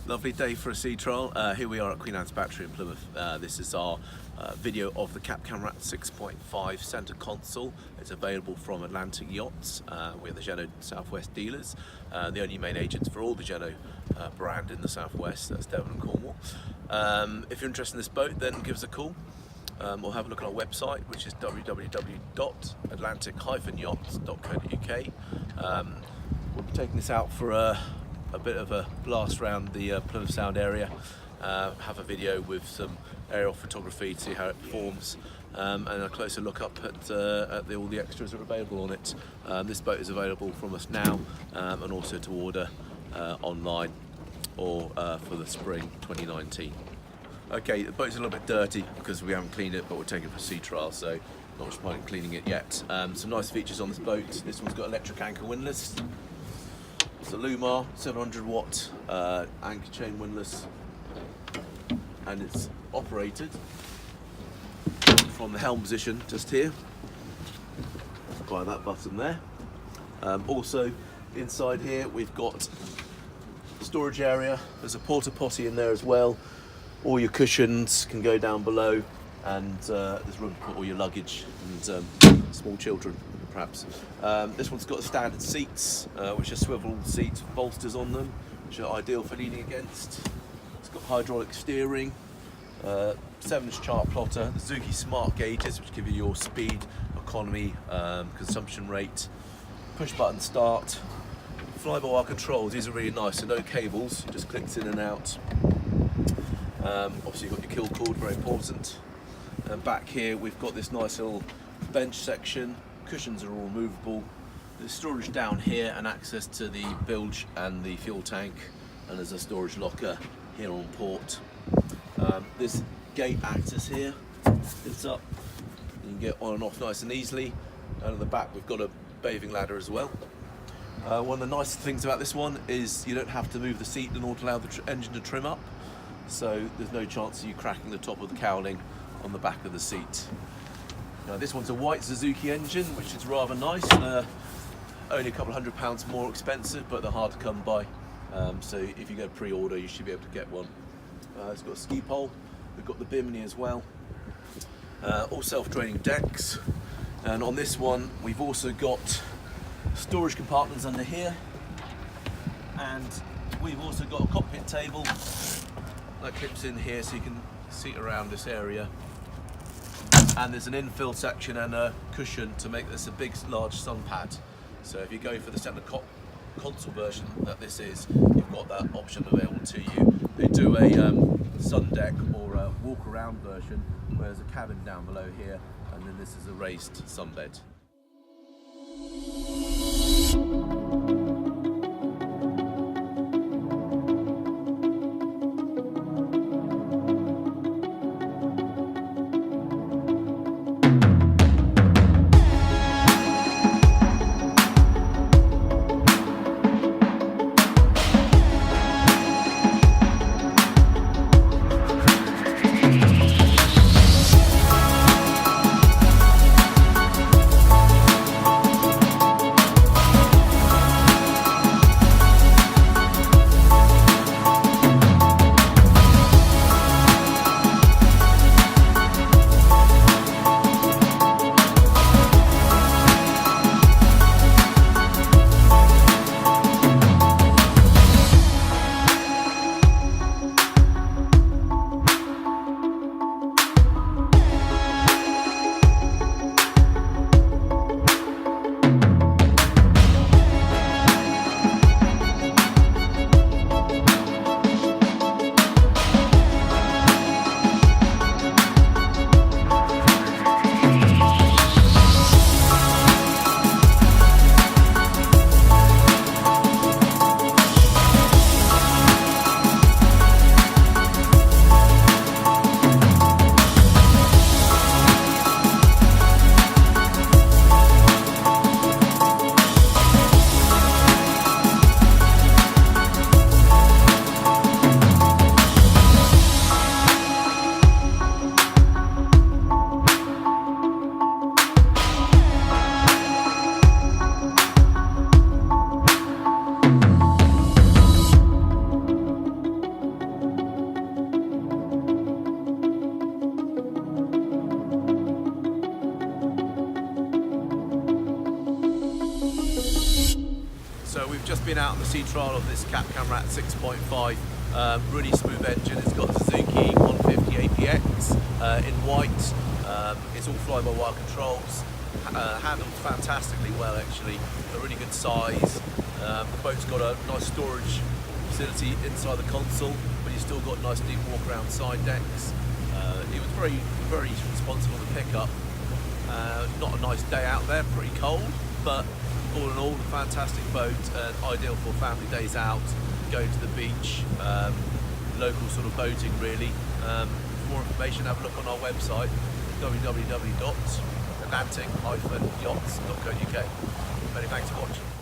Lovely day for a sea trial. Here we are at Queen Anne's Battery in Plymouth. This is our video of the Cap Camarat 6.5 centre console. It's available from Atlantic Yachts. We're the Jeanneau Southwest dealers, the only main agents for all the Jeanneau brand in the Southwest. That's Devon and Cornwall. If you're interested in this boat, then give us a call. Or have a look at our website, which is www.atlantic-yachts.co.uk. We'll be taking this out for a bit of a blast around the Plymouth Sound area, have a video with some aerial photography to see how it performs, and a closer look up at all the extras that are available on it. This boat is available from us now, and also to order online or for the spring 2019. Okay, the boat's a little bit dirty because we haven't cleaned it, but we're taking it for a sea trial, so not much point in cleaning it yet. Some nice features on this boat. This one's got electric anchor windlass. It's a Lumar 700 watt anchor chain windlass, and it's operated from the helm position just here by that button there. Also inside here we've got storage area. There's a porta potty in there as well. All your cushions can go down below, and there's room to put all your luggage and small children perhaps. This one's got standard seats, which are swivel seats with bolsters on them, which are ideal for leaning against. It's got hydraulic steering, 7-inch chart plotter, the Suzuki smart gauges, which give you your speed, economy, consumption rate, push button start, fly-by-wire controls. These are really nice, so no cables, it just clicks in and out. Obviously you've got your kill cord, very important. And back here we've got this nice little bench section. Cushions are all movable. There's storage down here and access to the bilge and the fuel tank, and there's a storage locker here on port. This gate access here, it's up. You can get on and off nice and easily. And at the back we've got a bathing ladder as well. One of the nice things about this one is you don't have to move the seat in order to allow the engine to trim up. So there's no chance of you cracking the top of the cowling on the back of the seat. Now this one's a white Suzuki engine, which is rather nice. Only a couple £100 more expensive, but they're hard to come by. So if you go pre-order, you should be able to get one. It's got a ski pole. We've got the bimini as well. All self-draining decks. And on this one, we've also got storage compartments under here. And we've also got a cockpit table that clips in here, so you can seat around this area. And there's an infill section and a cushion to make this a big, large sun pad. So if you go for the centre console version that this is, you've got that option available to you. They do a sun deck or a walk around version where there's a cabin down below here, and then this is a raised sunbed. been out on the sea trial of this Cap Camarat 6.5. Really smooth engine. It's got Suzuki 150 APX in white. It's all fly-by-wire controls. Handles fantastically well, actually. A really good size. The boat's got a nice storage facility inside the console, but you've still got nice deep walk-around side decks. It was very responsible to pick up. Not a nice day out there, pretty cold, but all in all, a fantastic boat, ideal for family days out, going to the beach, local sort of boating really. For more information, have a look on our website, www.atlantic-yachts.co.uk. Many thanks for watching.